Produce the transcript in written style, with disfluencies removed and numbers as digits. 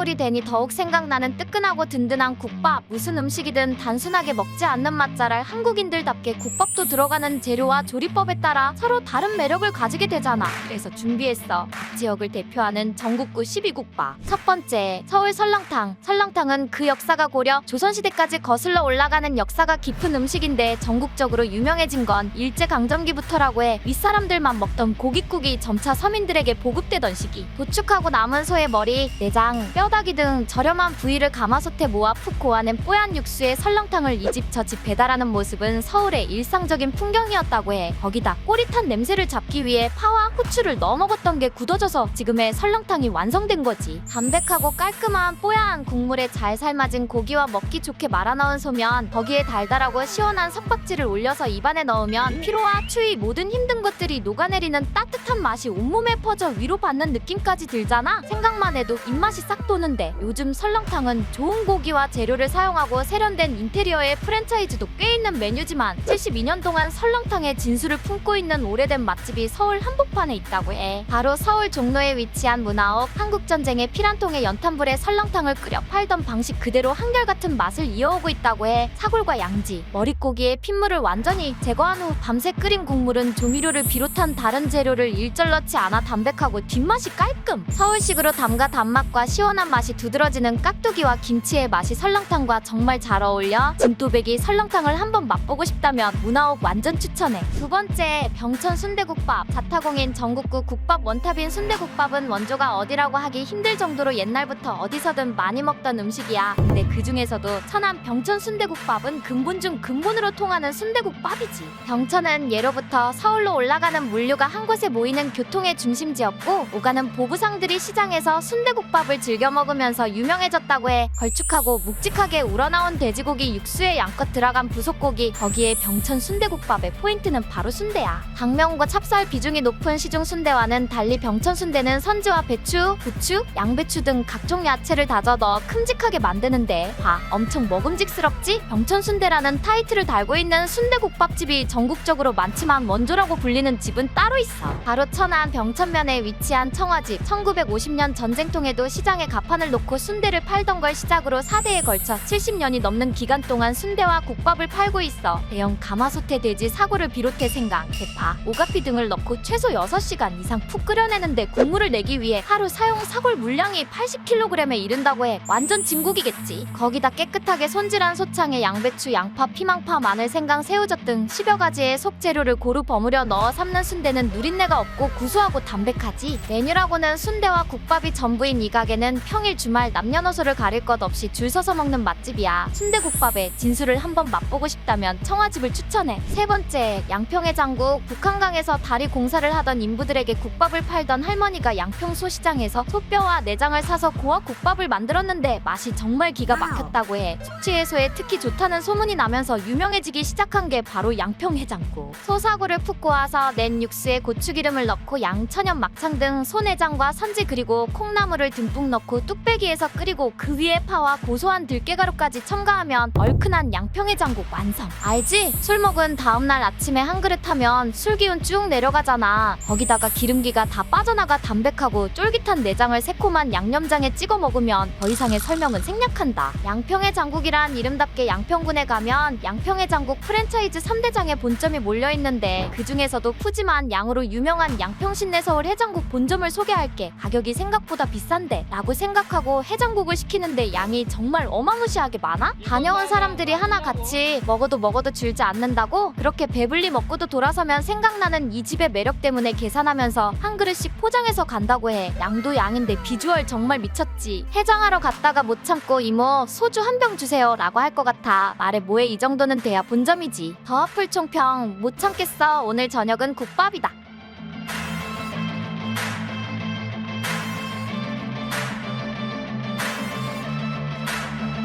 겨울이 되니 더욱 생각나는 뜨끈하고 든든한 국밥. 무슨 음식이든 단순하게 먹지 않는 맛 잘 알 한국인들답게 국밥도 들어가는 재료와 조리법에 따라 서로 다른 매력을 가지게 되잖아. 그래서 준비했어. 각 지역을 대표하는 전국구 12국밥. 첫 번째, 서울 설렁탕. 설렁탕은 그 역사가 고려 조선시대까지 거슬러 올라가는 역사가 깊은 음식인데 전국적으로 유명해진 건 일제강점기부터라고 해. 윗사람들만 먹던 고깃국이 점차 서민들에게 보급되던 시기. 도축하고 남은 소의 머리, 내장, 뼈다귀 등 저렴한 부위를 가마솥에 모아 푹 고아낸 뽀얀 육수에 설렁탕을 이 집 저 집 배달하는 모습은 서울의 일상적인 풍경이었다고 해. 거기다 꼬릿한 냄새를 잡기 위해 파와 후추를 넣어 먹었던 게 굳어져서 지금의 설렁탕이 완성된 거지. 담백하고 깔끔한 뽀얀 국물에 잘 삶아진 고기와 먹기 좋게 말아 넣은 소면, 거기에 달달하고 시원한 석박지를 올려서 입안에 넣으면 피로와 추위 모든 힘든 것들이 녹아내리는 따뜻한 맛이 온몸에 퍼져 위로받는 느낌까지 들잖아. 생각만 해도 입맛이 싹 도는데, 요즘 설렁탕은 좋은 고기와 재료를 사용하고 세련된 인테리어의 프랜차이즈도 꽤 있는 메뉴지만 72년 동안 설렁탕의 진수를 품고 있는 오래된 맛집이 서울 한복판에 있다고 해. 바로 서울 종로에 위치한 문화옥. 한국전쟁의 피란통에 연탄불에 설렁탕을 끓여 팔던 방식 그대로 한결같은 맛을 이어오고 있다고 해. 사골과 양지, 머릿고기의 핏물을 완전히 제거한 후 밤새 끓인 국물은 조미료를 비롯한 다른 재료를 일절 넣지 않아 담백하고 뒷맛이 깔끔. 서울식으로 담가 단맛과 시원한 맛이 두드러지는 깍두기와 김치의 맛이 설렁탕과 정말 잘 어울려. 진또배기 설렁탕을 한번 맛보고 싶다면 문화옥 완전 추천해. 두 번째, 병천 순대국밥. 자타공인 전국구 국밥 원탑인 순대국밥은 원조가 어디라고 하기 힘들 정도로 옛날부터 어디서든 많이 먹던 음식이야. 근데 그 중에서도 천안 병천 순대국밥은 근본 중 근본으로 통하는 순대국밥이지. 병천은 예로부터 서울로 올라가는 물류가 한 곳에 모이는 교통의 중심지였고, 오가는 보부상들이 시장에서 순대국밥을 즐겨 먹으면서 유명해졌다고 해. 걸쭉하고 묵직하게 우러나온 돼지고기 육수에 양껏 들어간 부속고기, 거기에 병천 순대국밥의 포인트는 바로 순대야. 당면과 찹쌀 비중이 높은 시중 순대와는 달리 병천 순대는 선지와 배추, 부추, 양배추 등 각종 야채를 다져 넣어 큼직하게 만드는데, 봐, 엄청 먹음직스럽지? 병천 순대라는 타이틀을 달고 있는 순대국밥집이 전국적으로 많지만 원조라고 불리는 집은 따로 있어. 바로 천안 병천면에 위치한 청화집. 1950년 전쟁통에도 시장에 가판을 놓고 순대를 팔던 걸 시작으로 4대에 걸쳐 70년이 넘는 기간 동안 순대와 국밥을 팔고 있어. 대형 가마솥에 돼지 사골을 비롯해 생강, 대파, 오가피 등을 넣고 최소 6시간 이상 푹 끓여내는데 국물을 내기 위해 하루 사용 사골 물량이 80kg에 이른다고 해. 완전 진국이겠지. 거기다 깨끗하게 손질한 소창에 양배추, 양파, 피망파, 마늘, 생강, 새우젓 등 10여 가지의 속재료를 고루 버무려 넣어 삶는 순대는 누린내가 없고 구수하고 담백하지. 메뉴라고는 순대와 국밥이 전부인 이 가게는 평일 주말 남녀노소를 가릴 것 없이 줄 서서 먹는 맛집이야. 순대국밥의 진수를 한번 맛보고 싶다면 청화집을 추천해. 세 번째, 양평의 장국. 북한강에서 다리 공사를 하던 인부들에게 국밥을 팔던 할머니가 양평 소시장에서 소뼈와 내장을 사서 고아 국밥을 만들었는데 맛이 정말 기가 막혔다고 해. 숙취 해소에 특히 좋다는 소문이 나면서 유명해지기 시작한 게 바로 양평 해장국. 소사골을 푹 고아서 낸 육수에 고추기름을 넣고 양천연 막창 등 소내장과 선지 그리고 콩나물을 듬뿍 넣고 뚝배기에서 끓이고 그 위에 파와 고소한 들깨가루까지 첨가하면 얼큰한 양평 해장국 완성. 알지? 술 먹은 다음날 아침에 한 그릇 하면 술 기운 쭉 내려가잖아. 거기다가 기름기가 다 빠져나가 담백하고 쫄깃한 내장을 새콤한 양념장에 찍어 먹으면 더 이상의 설명은 생략한다. 양평의 장국이란 이름답게 양평군에 가면 양평의 장국 프랜차이즈 3대장의 본점이 몰려있는데, 그 중에서도 푸짐한 양으로 유명한 양평신내서울 해장국 본점을 소개할게. 가격이 생각보다 비싼데 라고 생각하고 해장국을 시키는데 양이 정말 어마무시하게 많아? 다녀온 사람들이 하나 같이 먹어도 줄지 않는다고? 그렇게 배불리 먹고도 돌아서면 생각나는 이 집의 매력 때문에 계산하면서 한 그릇씩 포장해서 간다고 해. 양도 양인데 비주얼 정말 미쳤지. 해장하러 갔다가 못 참고 이모 소주 한 병 주세요 라고 할 것 같아. 말해 뭐해, 이 정도는 돼야 본점이지. 더 아플 총평 못 참겠어. 오늘 저녁은 국밥이다.